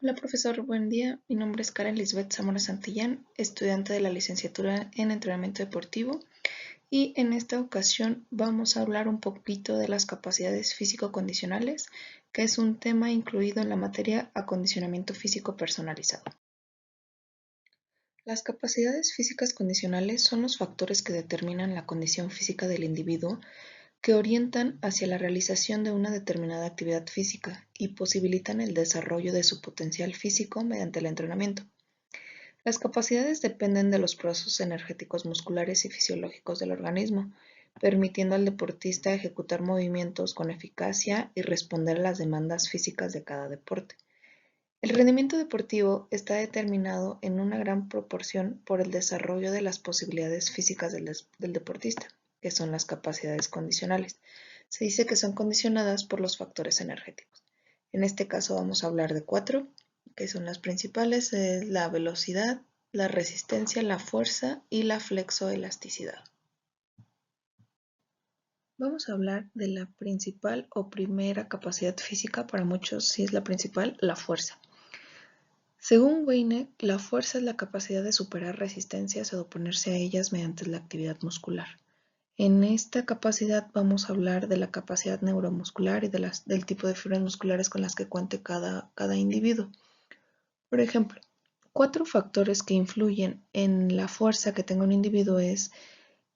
Hola profesor, buen día. Mi nombre es Karen Lisbeth Zamora Santillán, estudiante de la licenciatura en entrenamiento deportivo, y en esta ocasión vamos a hablar un poquito de las capacidades físico-condicionales, que es un tema incluido en la materia acondicionamiento físico personalizado. Las capacidades físicas condicionales son los factores que determinan la condición física del individuo, que orientan hacia la realización de una determinada actividad física y posibilitan el desarrollo de su potencial físico mediante el entrenamiento. Las capacidades dependen de los procesos energéticos musculares y fisiológicos del organismo, permitiendo al deportista ejecutar movimientos con eficacia y responder a las demandas físicas de cada deporte. El rendimiento deportivo está determinado en una gran proporción por el desarrollo de las posibilidades físicas del deportista, que son las capacidades condicionales. Se dice que son condicionadas por los factores energéticos. En este caso vamos a hablar de 4, que son las principales: la velocidad, la resistencia, la fuerza y la flexoelasticidad. Vamos a hablar de la principal o primera capacidad física, para muchos sí es la principal, la fuerza. Según Weineck, la fuerza es la capacidad de superar resistencias o de oponerse a ellas mediante la actividad muscular. En esta capacidad vamos a hablar de la capacidad neuromuscular y del tipo de fibras musculares con las que cuente cada individuo. Por ejemplo, 4 factores que influyen en la fuerza que tenga un individuo es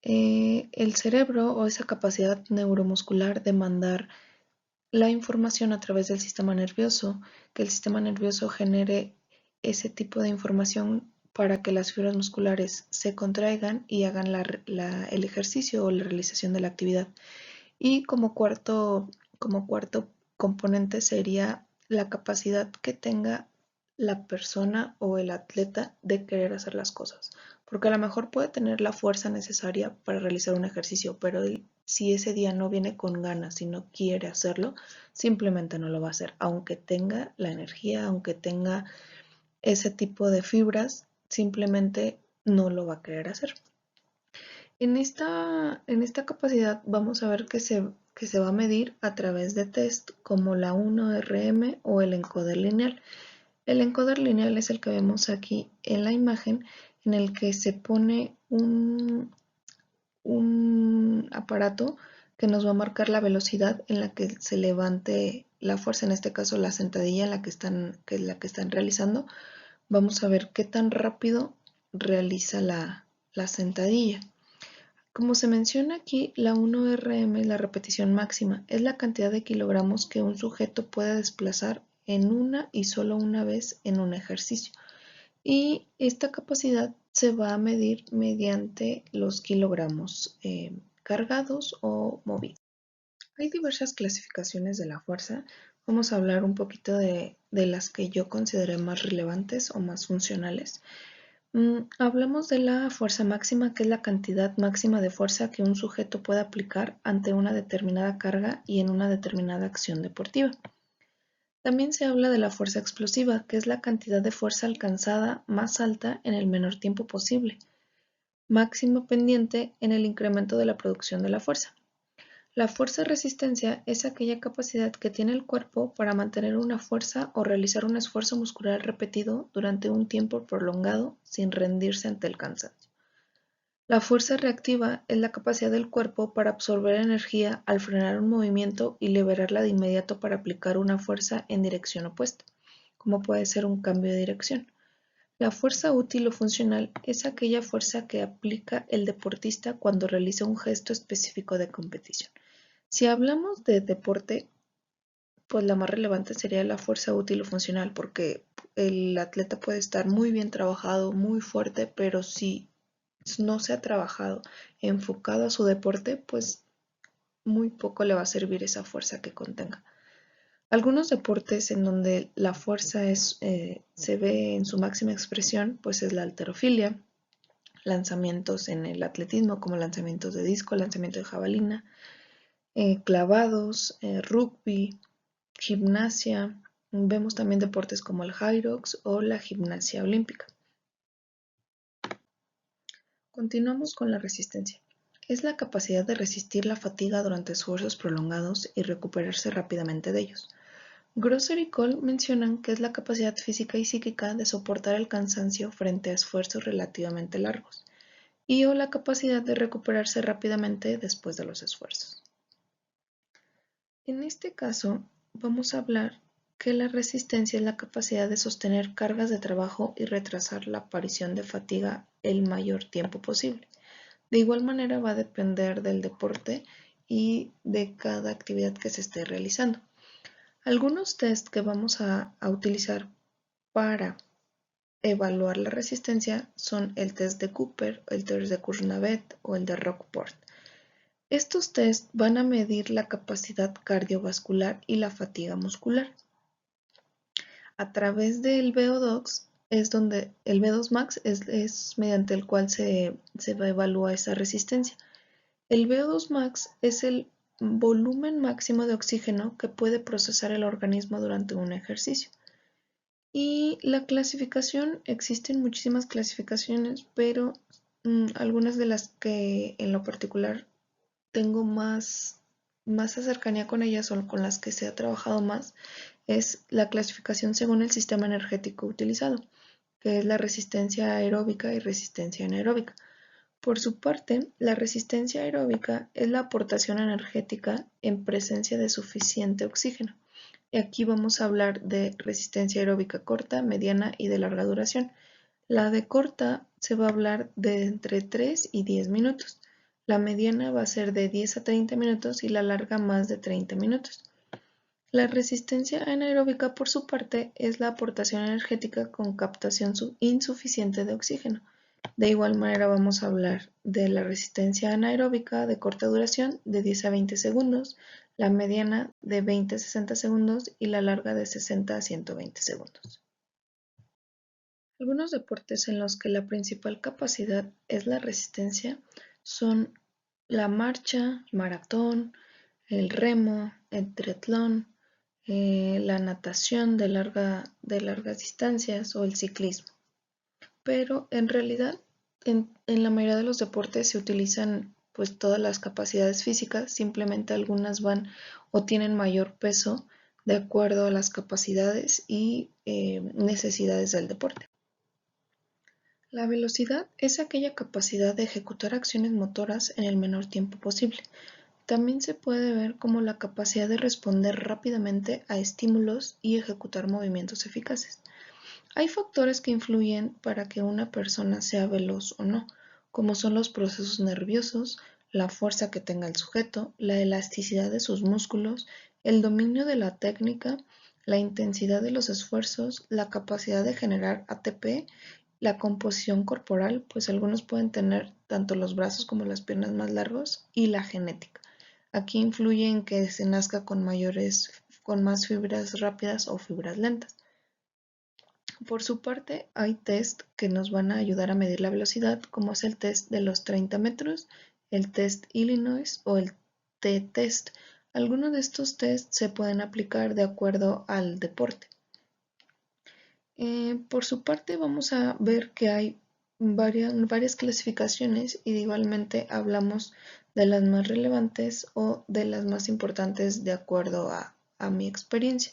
el cerebro, o esa capacidad neuromuscular de mandar la información a través del sistema nervioso, que el sistema nervioso genere ese tipo de información para que las fibras musculares se contraigan y hagan el ejercicio o la realización de la actividad. Y como cuarto componente sería la capacidad que tenga la persona o el atleta de querer hacer las cosas. Porque a lo mejor puede tener la fuerza necesaria para realizar un ejercicio, pero si ese día no viene con ganas y no quiere hacerlo, simplemente no lo va a hacer. Aunque tenga la energía, aunque tenga ese tipo de fibras, simplemente no lo va a querer hacer. En esta capacidad vamos a ver que se va a medir a través de test como la 1RM o el encoder lineal. El encoder lineal es el que vemos aquí en la imagen, en el que se pone un aparato que nos va a marcar la velocidad en la que se levante la fuerza, en este caso la sentadilla en la que están realizando. Vamos a ver qué tan rápido realiza la sentadilla. Como se menciona aquí, la 1RM, la repetición máxima, es la cantidad de kilogramos que un sujeto puede desplazar en una y solo una vez en un ejercicio. Y esta capacidad se va a medir mediante los kilogramos cargados o movidos. Hay diversas clasificaciones de la fuerza. Vamos a hablar un poquito de las que yo consideré más relevantes o más funcionales. Hablamos de la fuerza máxima, que es la cantidad máxima de fuerza que un sujeto puede aplicar ante una determinada carga y en una determinada acción deportiva. También se habla de la fuerza explosiva, que es la cantidad de fuerza alcanzada más alta en el menor tiempo posible, máximo pendiente en el incremento de la producción de la fuerza. La fuerza resistencia es aquella capacidad que tiene el cuerpo para mantener una fuerza o realizar un esfuerzo muscular repetido durante un tiempo prolongado sin rendirse ante el cansancio. La fuerza reactiva es la capacidad del cuerpo para absorber energía al frenar un movimiento y liberarla de inmediato para aplicar una fuerza en dirección opuesta, como puede ser un cambio de dirección. La fuerza útil o funcional es aquella fuerza que aplica el deportista cuando realiza un gesto específico de competición. Si hablamos de deporte, pues la más relevante sería la fuerza útil o funcional, porque el atleta puede estar muy bien trabajado, muy fuerte, pero si no se ha trabajado enfocado a su deporte, pues muy poco le va a servir esa fuerza que contenga. Algunos deportes en donde la fuerza se ve en su máxima expresión, pues es la halterofilia, lanzamientos en el atletismo como lanzamientos de disco, lanzamiento de jabalina, clavados, rugby, gimnasia. Vemos también deportes como el Hyrox o la gimnasia olímpica. Continuamos con la resistencia. Es la capacidad de resistir la fatiga durante esfuerzos prolongados y recuperarse rápidamente de ellos. Grosser y Cole mencionan que es la capacidad física y psíquica de soportar el cansancio frente a esfuerzos relativamente largos, y o la capacidad de recuperarse rápidamente después de los esfuerzos. En este caso, vamos a hablar que la resistencia es la capacidad de sostener cargas de trabajo y retrasar la aparición de fatiga el mayor tiempo posible. De igual manera va a depender del deporte y de cada actividad que se esté realizando. Algunos test que vamos a utilizar para evaluar la resistencia son el test de Cooper, el test de Kuznavet o el de Rockport. Estos test van a medir la capacidad cardiovascular y la fatiga muscular. A través del VO2 es donde el VO2 max es mediante el cual se evalúa esa resistencia. El VO2 max es el volumen máximo de oxígeno que puede procesar el organismo durante un ejercicio. Y la clasificación, existen muchísimas clasificaciones, pero algunas de las que en lo particular tengo más cercanía con ellas o con las que se ha trabajado más, es la clasificación según el sistema energético utilizado, que es la resistencia aeróbica y resistencia anaeróbica. Por su parte, la resistencia aeróbica es la aportación energética en presencia de suficiente oxígeno. Y aquí vamos a hablar de resistencia aeróbica corta, mediana y de larga duración. La de corta se va a hablar de entre 3 y 10 minutos. La mediana va a ser de 10 a 30 minutos y la larga más de 30 minutos. La resistencia anaeróbica, por su parte, es la aportación energética con captación insuficiente de oxígeno. De igual manera vamos a hablar de la resistencia anaeróbica de corta duración de 10 a 20 segundos, la mediana de 20 a 60 segundos y la larga de 60 a 120 segundos. Algunos deportes en los que la principal capacidad es la resistencia son la marcha, el maratón, el remo, el triatlón, la natación de largas distancias o el ciclismo. Pero en realidad en la mayoría de los deportes se utilizan pues todas las capacidades físicas, simplemente algunas van o tienen mayor peso de acuerdo a las capacidades y necesidades del deporte. La velocidad es aquella capacidad de ejecutar acciones motoras en el menor tiempo posible. También se puede ver como la capacidad de responder rápidamente a estímulos y ejecutar movimientos eficaces. Hay factores que influyen para que una persona sea veloz o no, como son los procesos nerviosos, la fuerza que tenga el sujeto, la elasticidad de sus músculos, el dominio de la técnica, la intensidad de los esfuerzos, la capacidad de generar ATP, la composición corporal, pues algunos pueden tener tanto los brazos como las piernas más largos, y la genética. Aquí influye en que se nazca con más fibras rápidas o fibras lentas. Por su parte, hay test que nos van a ayudar a medir la velocidad, como es el test de los 30 metros, el test Illinois o el T-test. Algunos de estos tests se pueden aplicar de acuerdo al deporte. Por su parte, vamos a ver que hay varias clasificaciones y igualmente hablamos de las más relevantes o de las más importantes de acuerdo a mi experiencia,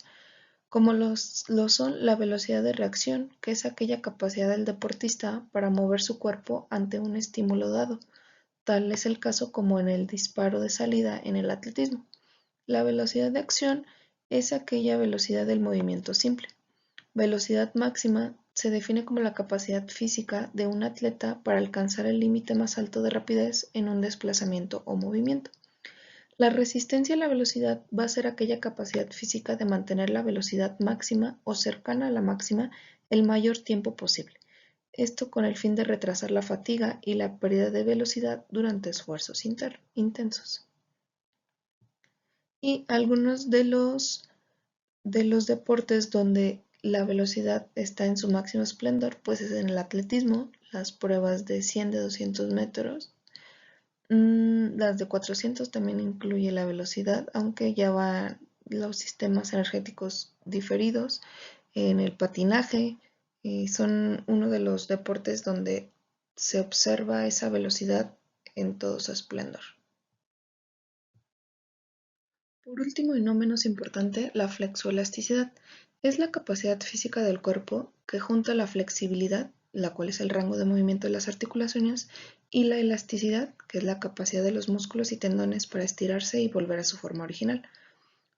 como lo son la velocidad de reacción, que es aquella capacidad del deportista para mover su cuerpo ante un estímulo dado. Tal es el caso como en el disparo de salida en el atletismo. La velocidad de acción es aquella velocidad del movimiento simple. Velocidad máxima se define como la capacidad física de un atleta para alcanzar el límite más alto de rapidez en un desplazamiento o movimiento. La resistencia a la velocidad va a ser aquella capacidad física de mantener la velocidad máxima o cercana a la máxima el mayor tiempo posible. Esto con el fin de retrasar la fatiga y la pérdida de velocidad durante esfuerzos intensos. Y algunos de los deportes donde la velocidad está en su máximo esplendor, pues es en el atletismo, las pruebas de 100, de 200 metros. Las de 400 también incluye la velocidad, aunque ya van los sistemas energéticos diferidos. En el patinaje, son uno de los deportes donde se observa esa velocidad en todo su esplendor. Por último y no menos importante, la flexoelasticidad es la capacidad física del cuerpo que junta la flexibilidad, la cual es el rango de movimiento de las articulaciones, y la elasticidad, que es la capacidad de los músculos y tendones para estirarse y volver a su forma original.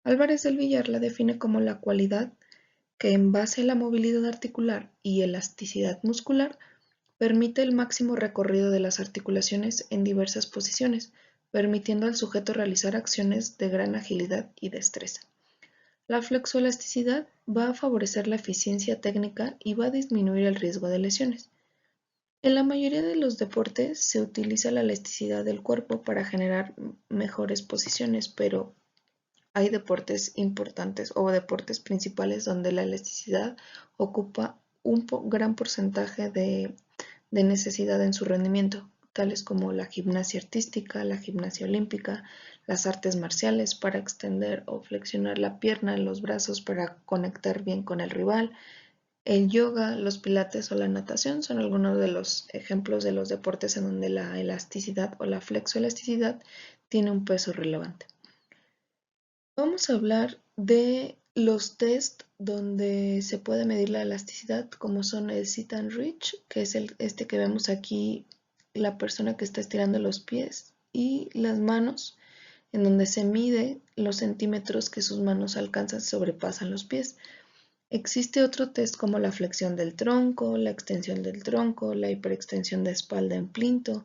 Álvarez del Villar la define como la cualidad que en base a la movilidad articular y elasticidad muscular permite el máximo recorrido de las articulaciones en diversas posiciones, permitiendo al sujeto realizar acciones de gran agilidad y destreza. La flexoelasticidad va a favorecer la eficiencia técnica y va a disminuir el riesgo de lesiones. En la mayoría de los deportes se utiliza la elasticidad del cuerpo para generar mejores posiciones, pero hay deportes importantes o deportes principales donde la elasticidad ocupa un gran porcentaje de necesidad en su rendimiento, tales como la gimnasia artística, la gimnasia olímpica, las artes marciales para extender o flexionar la pierna, los brazos para conectar bien con el rival, el yoga, los pilates o la natación son algunos de los ejemplos de los deportes en donde la elasticidad o la flexoelasticidad tiene un peso relevante. Vamos a hablar de los test donde se puede medir la elasticidad, como son el sit and reach, que es este que vemos aquí, la persona que está estirando los pies, y las manos, en donde se mide los centímetros que sus manos alcanzan, sobrepasan los pies. Existe otro test como la flexión del tronco, la extensión del tronco, la hiperextensión de espalda en plinto.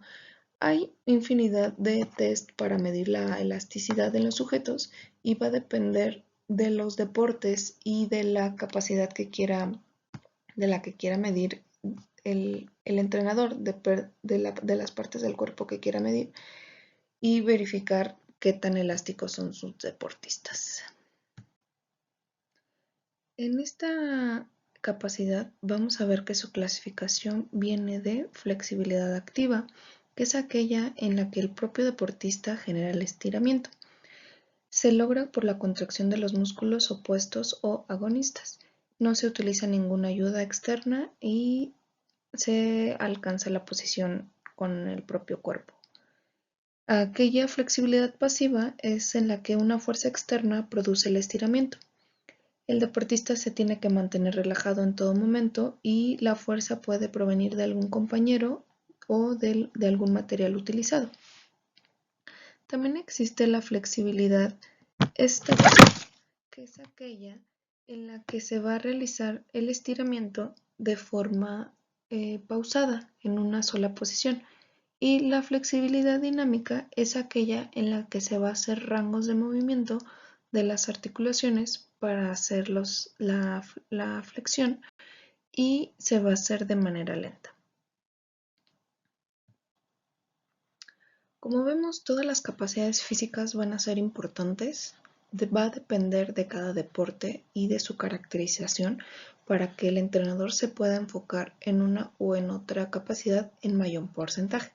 Hay infinidad de test para medir la elasticidad en los sujetos y va a depender de los deportes y de la capacidad de la que quiera medir el entrenador, de las partes del cuerpo que quiera medir y verificar qué tan elásticos son sus deportistas. En esta capacidad vamos a ver que su clasificación viene de flexibilidad activa, que es aquella en la que el propio deportista genera el estiramiento. Se logra por la contracción de los músculos opuestos o agonistas. No se utiliza ninguna ayuda externa y se alcanza la posición con el propio cuerpo. Aquella flexibilidad pasiva es en la que una fuerza externa produce el estiramiento. El deportista se tiene que mantener relajado en todo momento y la fuerza puede provenir de algún compañero o de algún material utilizado. También existe la flexibilidad estática, que es aquella en la que se va a realizar el estiramiento de forma pausada en una sola posición. Y la flexibilidad dinámica es aquella en la que se va a hacer rangos de movimiento de las articulaciones para hacer la flexión y se va a hacer de manera lenta. Como vemos, todas las capacidades físicas van a ser importantes, va a depender de cada deporte y de su caracterización para que el entrenador se pueda enfocar en una o en otra capacidad en mayor porcentaje.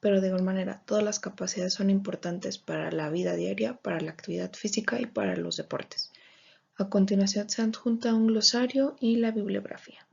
Pero de igual manera, todas las capacidades son importantes para la vida diaria, para la actividad física y para los deportes. A continuación se adjunta un glosario y la bibliografía.